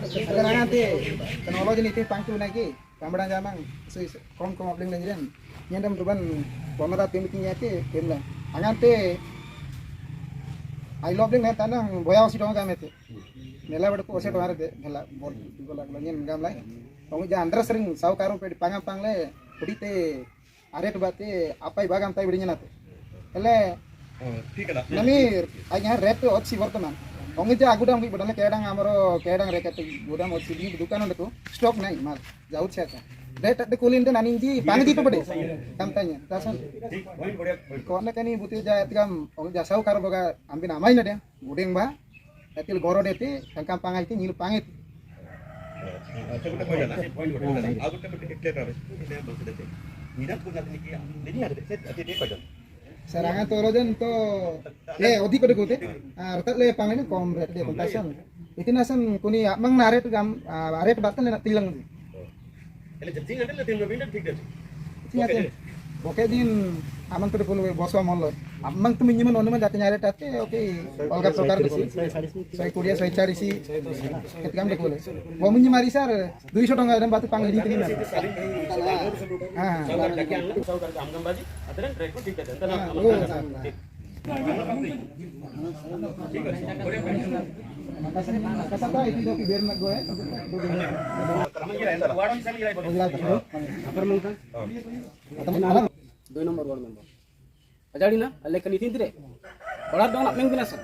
agar nanti teknologi ini pangku lagi kamera jamang kom obling lagi dan nyandam tuban kamera tim tinggi tim lah angante I love ling tanang boya osi dong kami itu nela berku osi dong ada nela bol lagi ngam lai tong ja andra sering sau karu pedi pangam pangle pedi te are tu bate apa ibagam tai bedinya nate ele namir aja rate osi वर्तमान ongi ja agudam ki bodale kedang amaro kedang rekate gudam osi di dukan onde tu stock nai mal jaut chata rate de kulin de naninji pani di pade kamtanya tasan kone kani buti ja etigam ongi ja sau karu boga ambin amai na de gudeng ba etil goro deti tangkam pangai ti nil pangit serangan torojan to odi pada gote artat le pangene kom ret de kontasan itinasan kuni mang nare tu gam are batan le tilang ele jing ade le tin robin ठीक है oke oke din amang tu pun boswa mollo amang tu minyiman onu man jatnya are tate oke olga prokar desi saya kuliah saya cari si ketika am dekole bo minyimari sar 200 tanga dan batu pangli di tin saukar amgam baji adren rate को ठीक है अंतर kata itu doki biar nak gue दो number ward member अजाड़ी ना अल्ले कनी तीन रे बड़ा दो ना मेंग बिनासन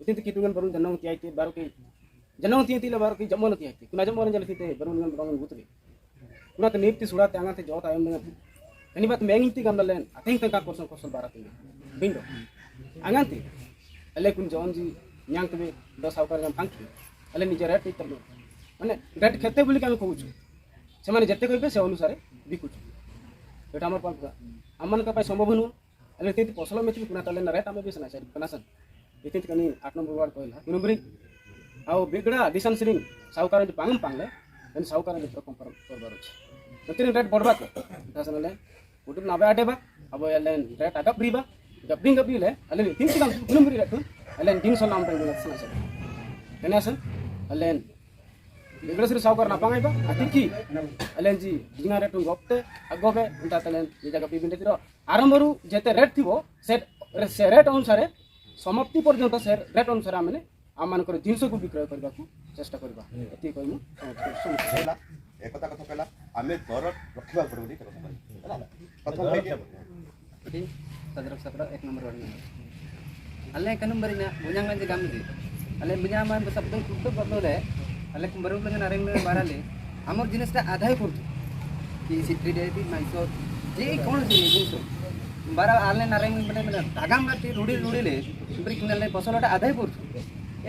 इतिन तो कितुगन बरुन जनों तियाई ते बारो के जनों तियाई तिला बारो के जमोन तियाई ते कुना जमोन जले ते बरुन गन बरुन गुतरे कुना तो नीति सुड़ा ते आंगा ते जोत आयम dengan ini bat mengi ti gamdal len ating tengka koson koson barat ini bindo anganti alle kun jonji nyang tebe do saukar gam pangki alle nije ret ti terlo mane ret khete boli kami kohuchu semane jette koibe se अनुसारे बिकुछु eta amar pa amman ka pai সম্ভব হনু alle te posolo mechi kuna tale na ret ame besana sari kanasan itin kani 8 number ward koila number au bigda disan sering saukar di pangam pangle dan saukar di kompar korbaroch nanti ret bodba ko tasanale udah nabe ade ba abo yalen ret agak briba gabring gabile allen tin silang number ret allen din sonam tang dengan sana sana kenasan allen bigda sir saukar napangai ba atiki allen ji jinga ret gopte agobe unta talen jaga pibinde tiro aramboru jete ret thibo se ret अनुसारे समाप्ति पर्यंत से rate अनुसार आमने आमनकर जिनस को विक्रय करबा को चेष्टा करबा एति कहमु समस्या एकता कथा कहला आमे दर रखिबा पड़बो ठीक है प्रथम भाई इति सदरक सत्र 1 नंबर वार्ड में अल्ले एक number ina bunyang ngan jagam di अल्ले बुnyang शब्द कुत्तो बदले अल्ले कुंबरू लगे नारे में बाराले हमर जिनसटा आधाय करतो कि सिट्री देती माइसो जे कोन जिनिस बारा आले नारे में बने दागाम गाती रुडी रुडीले ब्रिक नले पसलटा आधाय करतो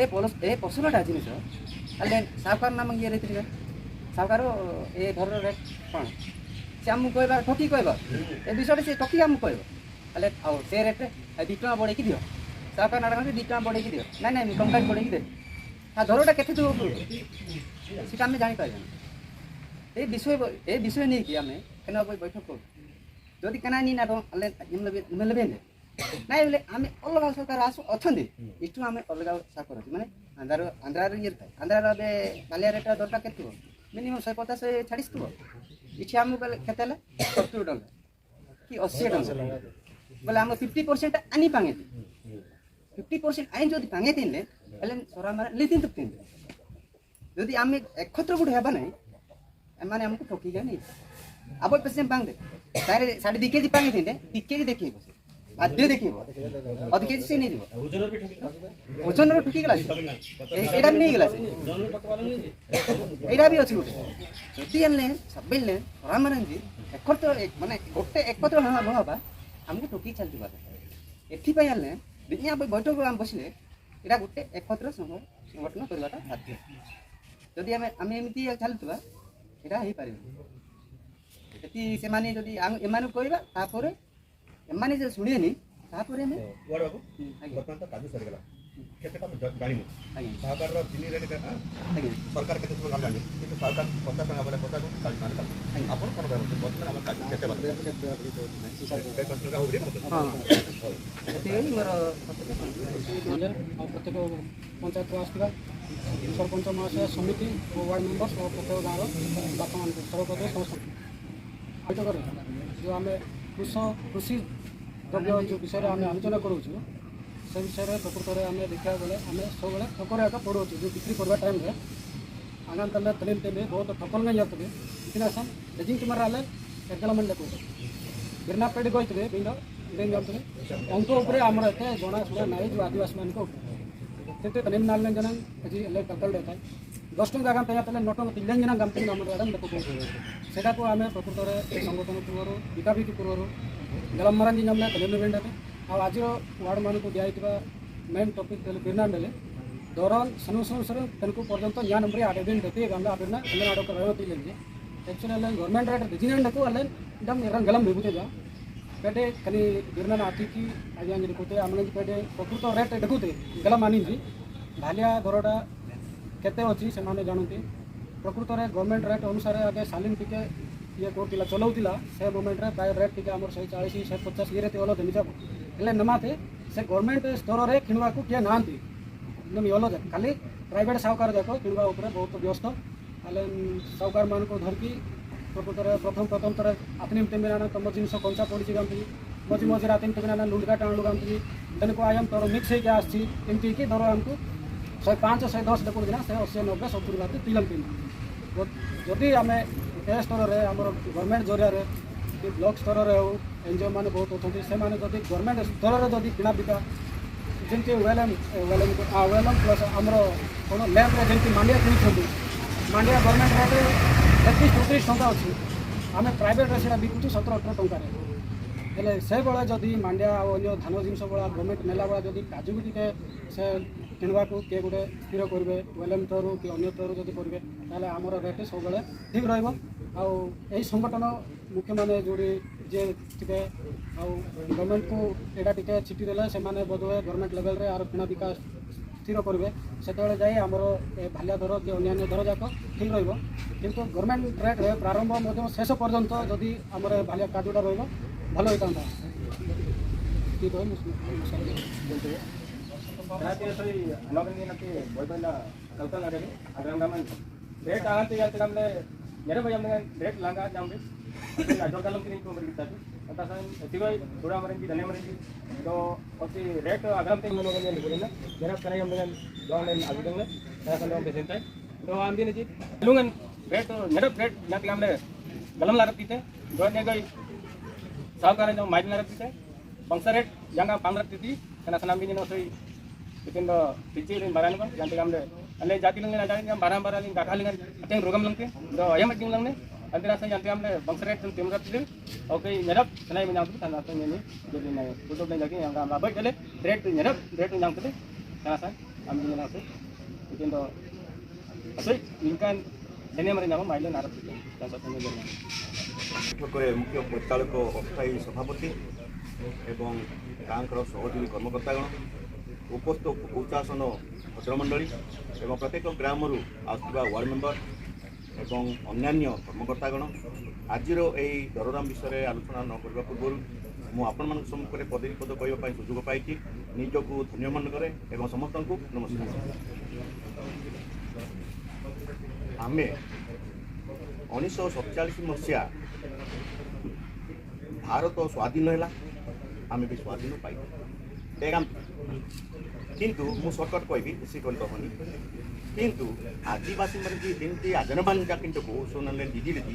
ए पसलटा जिनिस अल्ले सावकार नाम ये रेती सावकार ए धर रे कोन से हम कहबा ठकी कहबा ए विषय से ठकी हम कहबा अल्ले आ से रेट 2 टका बढे कि दियो सावकार नारा 2 टका बढे कि दियो नै नै कंकाट बढे कि दे हा धरटा केते तो सेटा हम जानि पाइ ए विषय नै कि हमें केना बैठक कर যদি কেনা নি না তো আলে নেবে নাই বলে আমি অলগা সরকার আসু অছন্দি ইটু আমি অলগা সরকার আছে মানে আন্ধ্রার ইয়ে আন্ধ্রার বে বালিয়া রেট দরটা কেতে মিনিমাম 150 ছাড়িস তো ইটি আমি বলে কেতেলে 70 ডলার কি 80 ডলার বলে আমরা 50% আনি পাঙে 50% আইন যদি পাঙে দিলে এলে সরা মানে লিতিন তো তিন যদি আমি একত্র গুড হেবা নাই মানে আমাকে ঠকি গনি अब पैसे बांग दे सारे 2.5 केजी पांगे थे 2 केजी देखिए बस आधे देखिए आधे केजी से नहीं दियो ओजन रो ठुकी गला एडा नहीं गला एडा भी अछि जति एले सबले रामरन जी एकत्र एक माने गोटे एकत्र न होबा हमको ठुकी चलती बात एथि पय आले दुनिया बैठक हम बसले एडा गोटे एकत्र संगठन करबाटा साध्य जदि हम एमिति चलतबा एडा ही पारिबो एति से माने जदि एमानु कहबा तापरे एमाने जे सुनिएनी तापरे में वाड बाबू वर्तमान तो काजू सर गेला केते का जानिमु सरकार रो जिनी रेट का सरकार केते सब हम जानि कि सरकार 50 टका बोले 50 को काज मान कर अपन कोन बारे वर्तमान हम काज केते बात के कंट्रोल का होबे हां एति मोर प्रत्येक पंचायत को आस्तिबा सरपंच महाशय समिति और वार्ड मेंबर्स और प्रत्येक गाँव बापा मान सरपंच समस्त बैठक जो आम कृषि द्रव्य जो विषय आम आलोचना करूँ से विषय प्रकृत में आम देखा बेले आम सब ठकर एका पड़ो जो बिक्री करवा टाइम आगाम तले तलीम तेल बहुत ठकर नहीं जाते इतना सन लेजिंग तुम्हारा एग्जामेंट देखो गिरना पेड़ गई बिंद इधर जाते अंक उपर आमर एत जना शुणा ना जो आदिवासी मान तेते तलीम नाल जन आज टकल रहता है 10 टन जगह पे नौ टन 3 जन गाम तीन आम देखो सेटा को आम प्रकृत में संगठन पूर्व बिकाबिकी पूर्व गलम मारांजी जमना तलीम बेंडे आज वार्ड मान को दिखाई मेन टॉपिक बिरना बेले दौरान सनुसर तनको पर्यंत या नंबर 8 दिन देते गंगा आबिरना अल्ले आडोक रहती लेंगे एक्चुअली गवर्नमेंट रेट डिजिनेंड को अल्ले एकदम इरंग गलम बेबुते जा पेटे कनी बिरना आती आज देखते आम पेटे प्रकृत रेट देखुते गलम आनी भालिया दरटा केते अच्छी से जानते प्रकृत में गवर्नमेंट रेट अनुसार आगे सालीन टिके ये कर चलाऊला से मोमेंट रे प्राय रेट टिके आम 140 150 ये रहते अलग जब हेल्ले नमाते से गवर्नमेंट स्तर में किणवा को किए ना एकदम अलग खाली प्राइवेट साहूकार जाक किणवा बहुत व्यस्त हेल्ले साहूकार मान को धरकी प्रकृत में प्रथम थर आतनी तेमेना तुम जिन कंचा पड़ी गाँती मझी मझे आतनी तेमेना लुंडका टाणु गाँती दिन को आयम तोर मिक्स होकर आमती धर आमको 105 110 देखो ना से 80 90 70 बात तिलम तीन जदि आम ए स्तर में आम गवर्नमेंट जरिया ब्लॉक स्तर में हो एनजीओ मैंने बहुत अच्छे से गवर्नमेंट स्तर में जब किणा बिका जमी वेलम प्लस आमर कौन लैंड जमी मांडिया किणी मांडिया गवर्नमेंट रेट 31 34 टंका अच्छी आम प्राइवेट से बिकुचु 17 18 टंकार हेल्ले से बेले जदि मांडिया अन्य धान जिनस भाया गवर्नमेंट नेला बेला जदि काजू भी टे से किणवा को किए गोटे स्थिर करेंगे वेलम थ्रू कि अन्य थ्रू जब करेंगे ताहले आमर रेट सब ठीक रही संगठन मुख्य माने जोड़ी जे टे गवर्नमेंट को एटा टे चिठी देले से माने बोधवे गवर्नमेंट लेवल रे आर किणा बिका स्थिर करेंगे से जाए आमर भालिया दर कि अन्य दर जाक ठीक रही किंतु गवर्नमेंट रेट रे प्रारंभ शेष पर्यंत जदि आमर भालिया काजूटा रही भल होता ठीक है रेट आते मेरे भाई हमने रेट लांगा जाऊंगे जोड़कालम की को मरी ताकि एतिगोय थोड़ा मरेंगी धने मरेंगी तो अच्छी रेट अगलम ते लोग ने बोले ना मेरा कराई हमने लॉन्ग लाइन आगे देंगे ऐसा लोग बेचते हैं तो हम भी नहीं लूंगा रेट मेरा रेट ना कि हमने गलम ला रखती थे जो ने गई साहूकार जो माइल ला रखती थे बंसा रेट जंगा पांग रखती थी कना सनाम भी ने सोई लेकिन पिची रे मारान को जानते हमने अल्ले जाति लंगे ना जाने हम 12 लिंग गाखा लिंग अटेंग रोगम लंगे तो अयम अटिंग लंगे अंतरा से जानते हमने बंसा रेट तुम तेमरा तिल ओके मेरा सनाई में जानते था ना तो नहीं जो दिन नहीं फोटो नहीं लगे हम बाबा चले रेट मेरा रेट जानते थे कना सा हम भी ना से लेकिन तो असई इनका देने मरे नाम माइल ना रखते थे तो नहीं देना मुख्य परिचालक अस्थायी सभापति एवं गाँव सहयोगी कर्मकर्तागण उपस्थित उच्चासन भद्रमंडली एवं प्रत्येक ग्राम आसुवा वार्ड मेंबर एवं अन्यान्य कर्मकर्तागण आज दरदाम विषय आलोचना न करने पूर्व मुझे सम्मुखें पदे पद कहवाई सुजोग पाई निजक धन्य मन करे एवं समस्त को नमस्कार आम 1947 मसीहा भारत स्वाधीन है आम भी स्वाधीन पाई किंतु मु सर्टकट कहि बेसी कल कहनी किंतु आदिवासी मन की दिनती आजनबान जाकिंट को सोनले दीदी लेती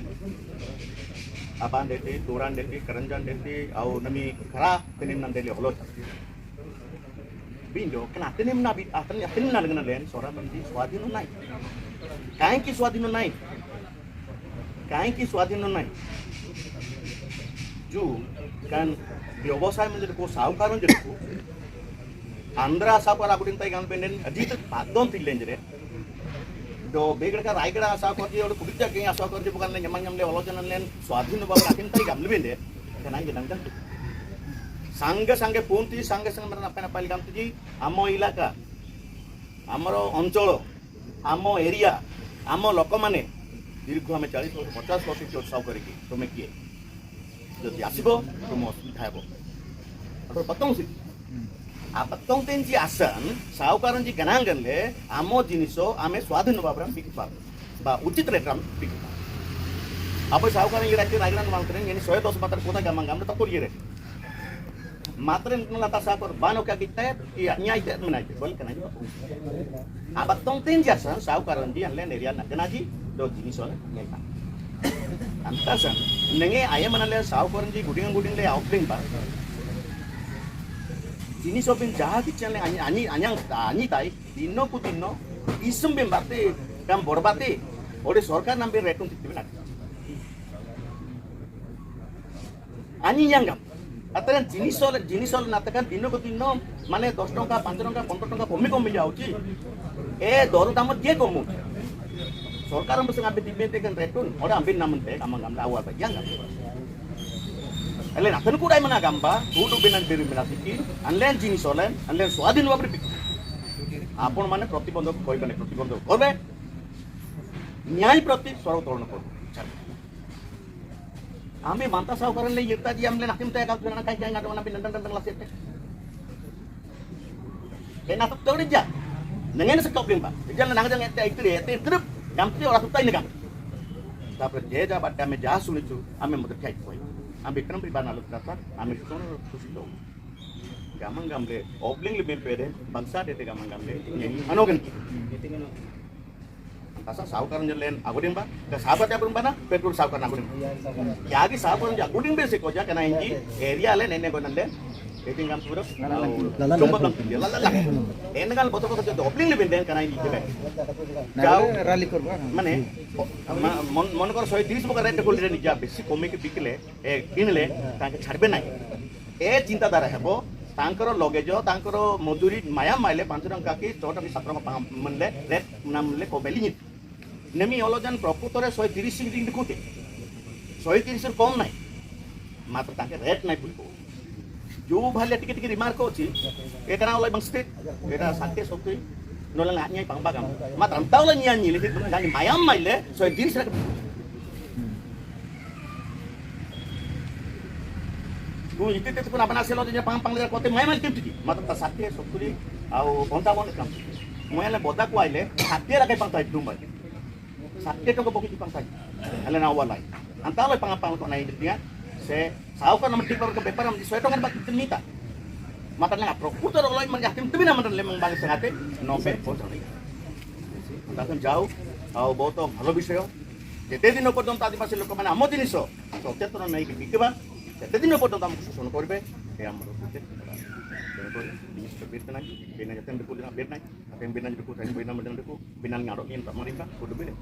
आबान देते तोरान देते करंजान देते आउ नमी खरा तेनिम नन देले हलो बिंदो कना तेनिम ना बि तेनिम ना लगना लेन सोरा मंदी स्वाधीन नाई काहे की स्वाधीन नाई जो कान व्यवसाय में को साहूकार को आंध्र आशा पर आगुटिन तई गान पेंडेन अजीत बादन थिलेन जरे दो बेगड़ का रायगड़ आशा कर जे और कुबिजा के आशा कर जे बगल ने जमन जमले आलोचना लेन स्वाधीन बाबा आकिन तई गाम लेबेंदे केनाई जदंग संगे संगे पोंती संगे संगे मरना अपना पाइल गाम जी आम इलाका आमर अंचल आम एरिया आम लोक माने दीर्घ आम 40 वर्ष 50 वर्ष उत्सव करके तुम किए जदि आसब तुम असुविधा हे बताऊँ आपत्तों तेंची आसन सावकारांची गणांगनले आमो जिनिसो आमे स्वाधीन भाବରେ बिकपा बा उचित रेट ram बिकपा आपण सावकारांची राज्य राजनान मानकरे यांनी 110 मात्र कोणा गामा गामला तकोर येरे मात्र नंगला सावकार बानो क्या किता की न्याय ते म्हणायचे बोल का नाही आपत्तों तेंची आसन सावकारांची आणले नेरिया नगनाजी दो जिनिसो नेता अंतासन नंगे आये म्हणाले सावकारांची गुडिंगले ऑफरिंग बा जिनिस ओपिन जहाँ kitchen ani tai dino ku dino isem bembate kam borbate ode sorkar nambe retung tiktibi nak ani nyangam atran jinisol natakan dino ku dino mane 10 टंका 5 टंका 15 टंका कमी जाउची ए दर दाम जे कमु सरकार हम संग आबे दिबे kan retun ode ambil namun te amang gamla awal ba yang Alen akan kuda mana gamba, kudu benan beri benar sikit, anlen jenis olen, anlen swadin wabri pikir. Apun mana प्रतिबंधक koi kane प्रतिबंधक korbe, न्याय प्रति स्वरूप तोड़ना korbe. Ame manta सावकारांले येता जी amlen hakim taya kalau dengan kai nggak ada mana benar lasir teh. Kena tak tahu dia, nengen sekop limba. Jangan nang jangan itu terus, gampi orang tuh ini gam. Tapi dia jabat kami jas sulit tu, ame mudah kai koi. Ambil kan pribadi lalu kasar, ambil itu susu dong. Gamang gamle, obling lebih pede, bangsa dete gamang gamle. Ano kan? Kasar sahukaran jalan, aku dimba. Ke sahabat ya berumba na, petrol sahukaran aku dimba. Ya lagi sahukaran aku dimba sih koja karena ini area le nenek konan le. Dating gam sudah, coba gam dia lala. Enak kan betul jadi obling lebih pede karena ini juga. Jauh rally korba মানে মনে করো 130 টাকা rate করলে নিজে বেশি কমিকে বিকলে কিনলে তাকে ছাড়বে নাই এ চিন্তাধারা হেব তাঙ্কর লগেজ তাঙ্কর মজুরি মায়া মাইলে 5 টঙ্কা কি 6 টাকা 7 টাকা মনলে রেট নামলে কবেলি নি নেমি অলজান প্রকৃতরে 130 সিং দেখুতে 130 এর কম নাই মাত্র তাকে রেট নাই বলব जो भाले टिके रिमार्क होची एकना alloy बंगस्ते Etah 60 70 nolang nyai pang bagam matram tahu lah nyanyi lagi nyanyi mayam maile so diri saya tu itu pun apa nasi lo jadi pang lihat kote mayam itu tadi matram tak sakit sokuri au konta mon kam mayam le bodak ku aile sakit rakai pang tai dumba sakit to ko boki pang tai ala na walai antau lo pang ko nai dia se sau kan nomor 3 ke beper am di soeto kan bak tenita mata nggak prokutor oleh menyakim tapi nama dan lemang balik sengate nompe bocor nih. Bahkan jauh, au boto ভালো বিষয়। যেতে দিন পর্যন্ত আদিবাসী লোক মানে আমো জিনিস সচেতন নাই কি বিকবা যেতে দিন পর্যন্ত আমাকে শোষণ করবে এই আমার বুঝতে জিনিসটা বের নাই বেনা যেতে বের নাই আপনি বেনা যেতে কোথায় বেনা মডেল দেখো বেনা ngarokin pemerintah kudu beda